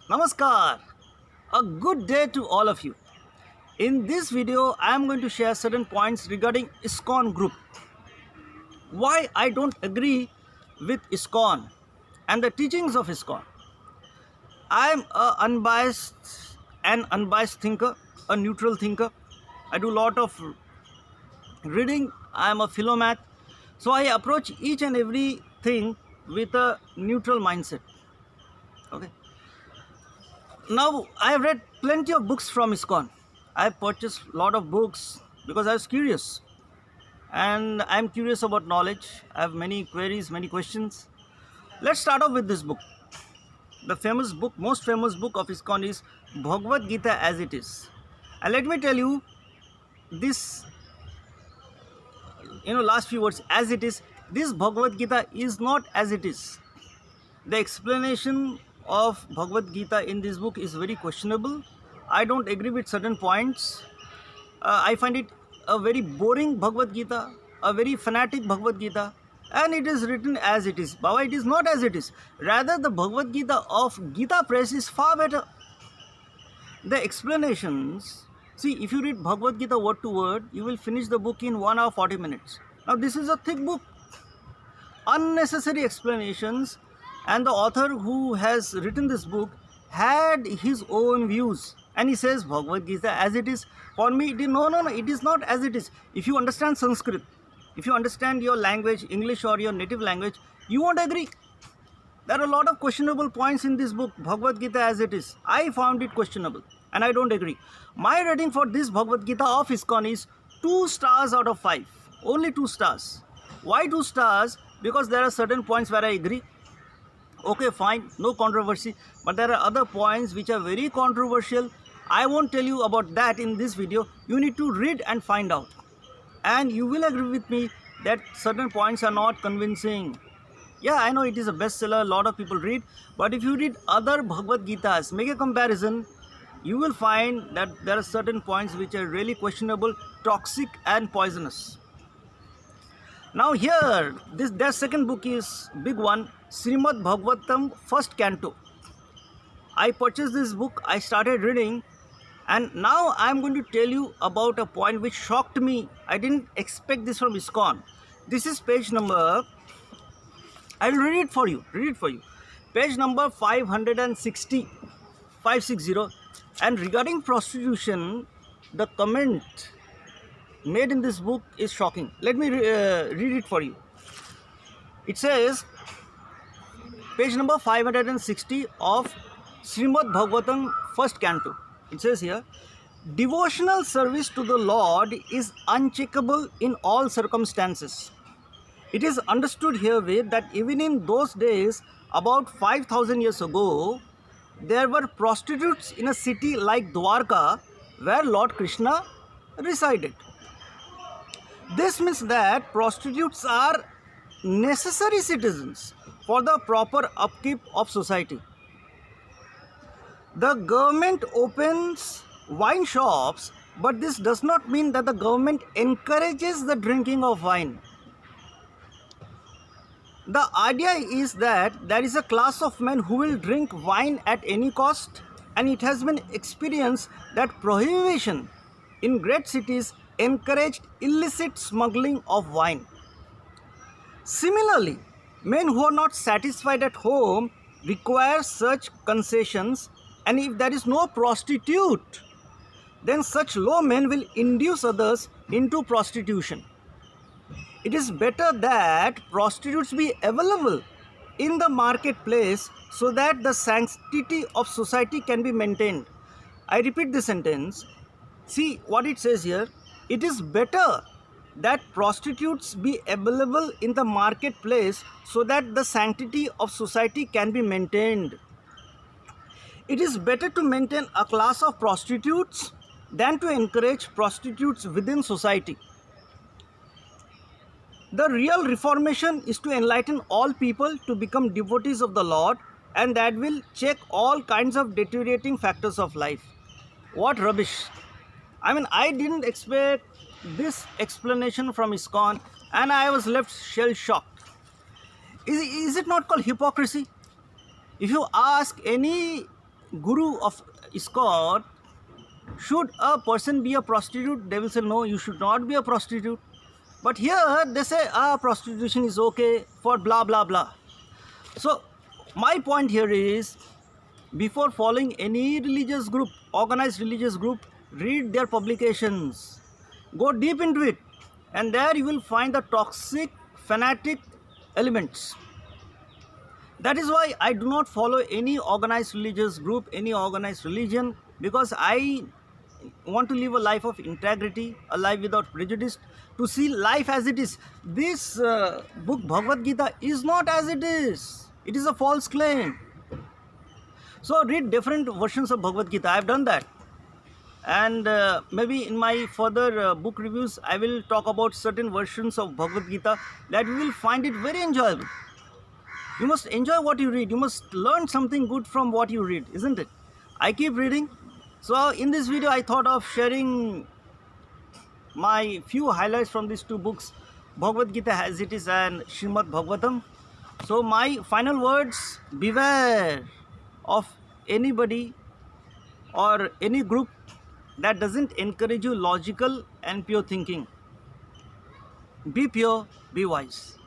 Namaskar. A good day to all of you. In this video, I am going to share certain points regarding ISKCON group. Why I don't agree with ISKCON and the teachings of ISKCON. I am an unbiased thinker, a neutral thinker. I do a lot of reading. I am a philomath. So I approach each and everything with a neutral mindset. Okay. Now, I have read plenty of books from ISKCON. I have purchased a lot of books because I was curious. And I am curious about knowledge. I have many queries, many questions. Let's start off with this book. The famous book, most famous book of ISKCON is Bhagavad Gita as it is. And let me tell you this, last few words, as it is. This Bhagavad Gita is not as it is. The explanation of Bhagavad Gita in this book is very questionable. I don't agree with certain points. I find it a very boring Bhagavad Gita, a very fanatic Bhagavad Gita, and it is written as it is. Baba, it is not as it is. Rather, the Bhagavad Gita of Gita Press is far better. The explanations, see, if you read Bhagavad Gita word to word, you will finish the book in 1 hour 40 minutes. Now, this is a thick book. Unnecessary explanations, and the author who has written this book had his own views, and he says Bhagavad Gita as it is. For me, it is no, it is not as it is. If you understand Sanskrit, if you understand your language, English or your native language, you won't agree. There are a lot of questionable points in this book, Bhagavad Gita as it is. I found it questionable and I don't agree. My rating for this Bhagavad Gita of ISKCON is 2 stars out of 5. Only 2 stars. Why 2 stars? Because there are certain points where I agree. Okay, fine, no controversy. But there are other points which are very controversial. I won't tell you about that in this video. You need to read and find out. And you will agree with me that certain points are not convincing. Yeah, I know it is a bestseller, a lot of people read. But if you read other Bhagavad Gitas, make a comparison, you will find that there are certain points which are really questionable, toxic and poisonous. Now here, their second book is big one, Srimad Bhagavatam, first canto. I purchased this book, I started reading, and now I am going to tell you about a point which shocked me. I didn't expect this from ISKCON. This is page number, I will read it for you, Page number 560, and regarding prostitution, the comment made in this book is shocking. Let me read it for you. It says, page number 560 of Srimad Bhagavatam, first canto. It says here, devotional service to the Lord is uncheckable in all circumstances. It is understood herewith that even in those days, about 5,000 years ago, there were prostitutes in a city like Dwarka, where Lord Krishna resided. This means that prostitutes are necessary citizens for the proper upkeep of society. The government opens wine shops, but this does not mean that the government encourages the drinking of wine. The idea is that there is a class of men who will drink wine at any cost, and it has been experienced that prohibition in great cities encouraged illicit smuggling of wine. Similarly, men who are not satisfied at home require such concessions, and if there is no prostitute, then such low men will induce others into prostitution. It is better that prostitutes be available in the marketplace so that the sanctity of society can be maintained. I repeat this sentence. See what it says here. It is better that prostitutes be available in the marketplace so that the sanctity of society can be maintained. It is better to maintain a class of prostitutes than to encourage prostitutes within society. The real reformation is to enlighten all people to become devotees of the Lord, and that will check all kinds of deteriorating factors of life. What rubbish! I mean, I didn't expect this explanation from ISKCON, and I was left shell-shocked. Is it not called hypocrisy? If you ask any guru of escort, should a person be a prostitute? They will say, no, you should not be a prostitute. But here they say, prostitution is okay for blah, blah, blah. So my point here is, before following any religious group, organized religious group, read their publications. Go deep into it. And there you will find the toxic, fanatic elements. That is why I do not follow any organized religious group, any organized religion, because I want to live a life of integrity, a life without prejudice, to see life as it is. This book, Bhagavad Gita, is not as it is. It is a false claim. So read different versions of Bhagavad Gita. I have done that. And maybe in my further book reviews, I will talk about certain versions of Bhagavad Gita that you will find it very enjoyable. You must enjoy what you read. You must learn something good from what you read, isn't it? I keep reading. So in this video, I thought of sharing my few highlights from these two books, Bhagavad Gita as it is and Srimad Bhagavatam. So my final words: beware of anybody or any group that doesn't encourage you logical and pure thinking. Be pure, be wise.